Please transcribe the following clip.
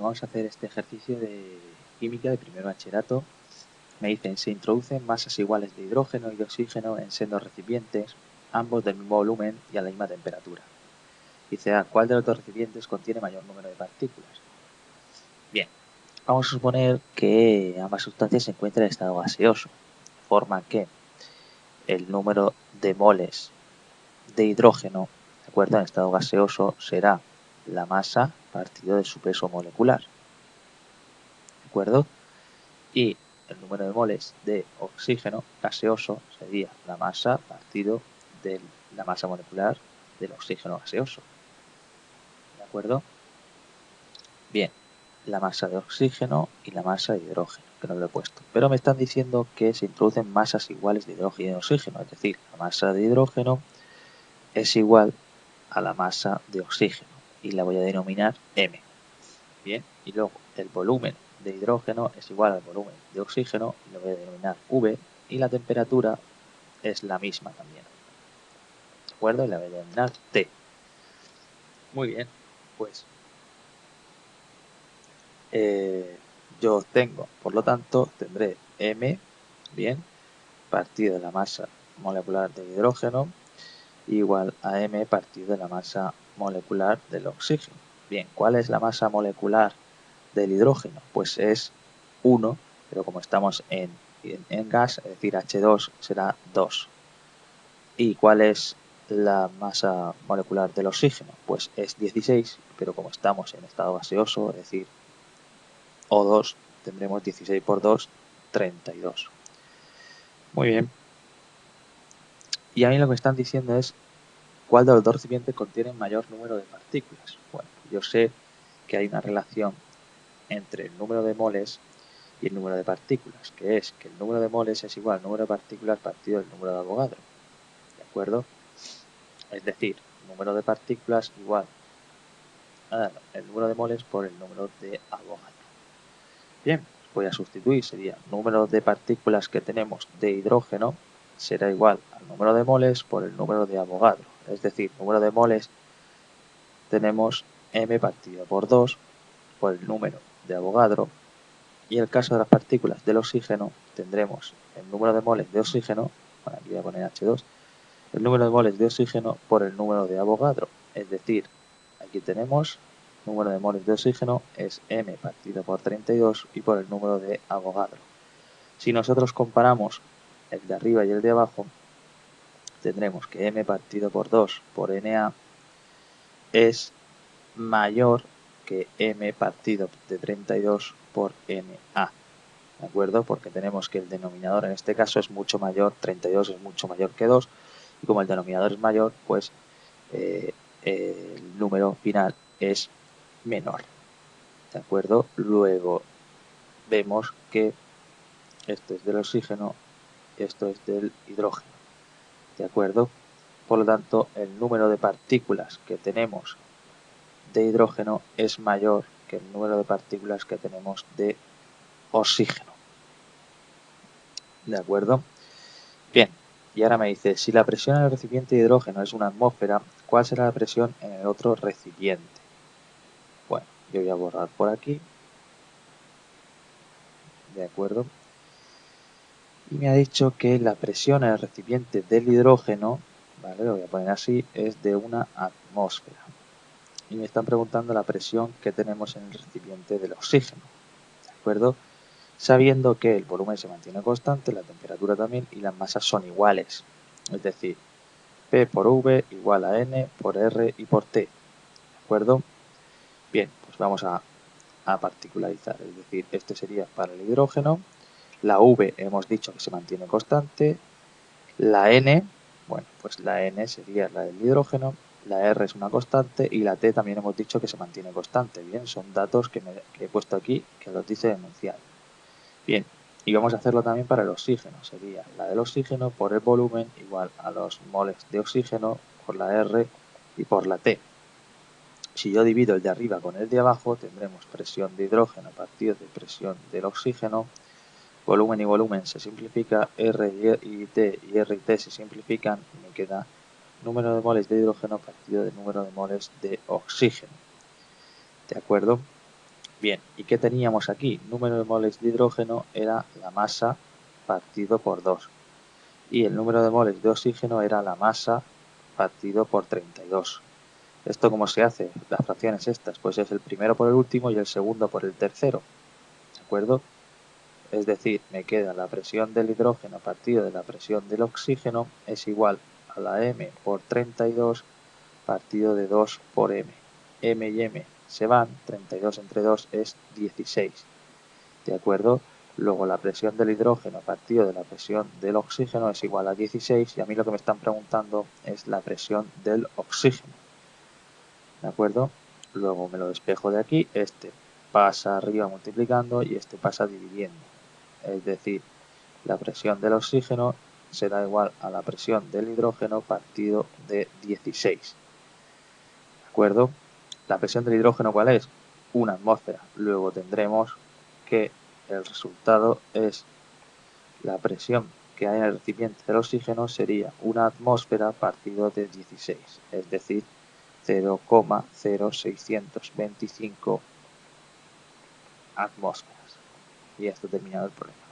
vamos a hacer este ejercicio de química de primer bachillerato. Me dicen, se introducen masas iguales de hidrógeno y de oxígeno en sendos recipientes, ambos del mismo volumen y a la misma temperatura. Dice, ¿cuál de los dos recipientes contiene mayor número de partículas? Bien, vamos a suponer que ambas sustancias se encuentran en estado gaseoso, de forma que el número de moles de hidrógeno, ¿de acuerdo?, en estado gaseoso será la masa partido de su peso molecular, ¿de acuerdo? Y el número de moles de oxígeno gaseoso sería la masa partido de la masa molecular del oxígeno gaseoso, ¿de acuerdo? Bien, la masa de oxígeno y la masa de hidrógeno, que no lo he puesto. Pero me están diciendo que se introducen masas iguales de hidrógeno y de oxígeno, es decir, la masa de hidrógeno es igual a la masa de oxígeno y la voy a denominar M. Bien, y luego el volumen de hidrógeno es igual al volumen de oxígeno y lo voy a denominar V, y la temperatura es la misma también, ¿de acuerdo? Y la voy a denominar T. Muy bien, pues yo tengo, por lo tanto, tendré M, bien, partido de la masa molecular del hidrógeno igual a M partido de la masa molecular del oxígeno. Bien, ¿cuál es la masa molecular del hidrógeno? Pues es 1, pero como estamos en gas, es decir, H2 será 2. ¿Y cuál es la masa molecular del oxígeno? Pues es 16, pero como estamos en estado gaseoso, es decir, O2, tendremos 16 por 2, 32. Muy bien. Y a mí lo que me están diciendo es ¿cuál de los dos recipientes contiene mayor número de partículas? Bueno, yo sé que hay una relación entre el número de moles y el número de partículas, que es que el número de moles es igual al número de partículas partido del número de Avogadro, ¿de acuerdo? Es decir, el número de partículas igual el número de moles por el número de Avogadro. Bien, voy a sustituir, sería número de partículas que tenemos de hidrógeno será igual al número de moles por el número de Avogadro, es decir, número de moles tenemos M partido por 2 por el número de Avogadro, y en el caso de las partículas del oxígeno tendremos el número de moles de oxígeno, bueno, aquí voy a poner H2, el número de moles de oxígeno por el número de Avogadro, es decir, aquí tenemos número de moles de oxígeno es M partido por 32 y por el número de Avogadro. Si nosotros comparamos el de arriba y el de abajo, tendremos que M partido por 2 por Na es mayor que M partido de 32 por Na, ¿de acuerdo? Porque tenemos que el denominador en este caso es mucho mayor, 32 es mucho mayor que 2, y como el denominador es mayor, pues el número final es menor, ¿de acuerdo? Luego vemos que esto es del oxígeno, esto es del hidrógeno, ¿de acuerdo? Por lo tanto, el número de partículas que tenemos de hidrógeno es mayor que el número de partículas que tenemos de oxígeno, ¿de acuerdo? Bien, y ahora me dice, si la presión en el recipiente de hidrógeno es una atmósfera, ¿cuál será la presión en el otro recipiente? Bueno, yo voy a borrar por aquí, ¿de acuerdo? Y me ha dicho que la presión en el recipiente del hidrógeno, ¿vale? Lo voy a poner así, es de una atmósfera. Y me están preguntando la presión que tenemos en el recipiente del oxígeno, ¿de acuerdo? Sabiendo que el volumen se mantiene constante, la temperatura también y las masas son iguales. Es decir, P por V igual a N por R y por T, ¿de acuerdo? Bien, pues vamos a particularizar, es decir, este sería para el hidrógeno, la V hemos dicho que se mantiene constante, la N, bueno, pues la N sería la del hidrógeno, la R es una constante y la T también hemos dicho que se mantiene constante. Bien, son datos que he puesto aquí que los dice el enunciado. Bien, y vamos a hacerlo también para el oxígeno, sería la del oxígeno por el volumen igual a los moles de oxígeno por la R y por la T. Si yo divido el de arriba con el de abajo, tendremos presión de hidrógeno partido de presión del oxígeno, volumen y volumen se simplifica, R y T se simplifican y me queda número de moles de hidrógeno partido del número de moles de oxígeno. ¿De acuerdo? Bien, ¿y qué teníamos aquí? Número de moles de hidrógeno era la masa partido por 2. Y el número de moles de oxígeno era la masa partido por 32. ¿Esto cómo se hace? Las fracciones estas, pues es el primero por el último y el segundo por el tercero. ¿De acuerdo? Es decir, me queda la presión del hidrógeno partido de la presión del oxígeno es igual a la m por 32 partido de 2 por m. M y m se van, 32 entre 2 es 16. ¿De acuerdo? Luego la presión del hidrógeno partido de la presión del oxígeno es igual a 16 y a mí lo que me están preguntando es la presión del oxígeno. ¿De acuerdo? Luego me lo despejo de aquí, este pasa arriba multiplicando y este pasa dividiendo. Es decir, la presión del oxígeno será igual a la presión del hidrógeno partido de 16. ¿De acuerdo? La presión del hidrógeno, ¿cuál es? Una atmósfera. Luego tendremos que el resultado es la presión que hay en el recipiente del oxígeno sería una atmósfera partido de 16, es decir, 0,0625 atmósferas. Y esto termina el problema.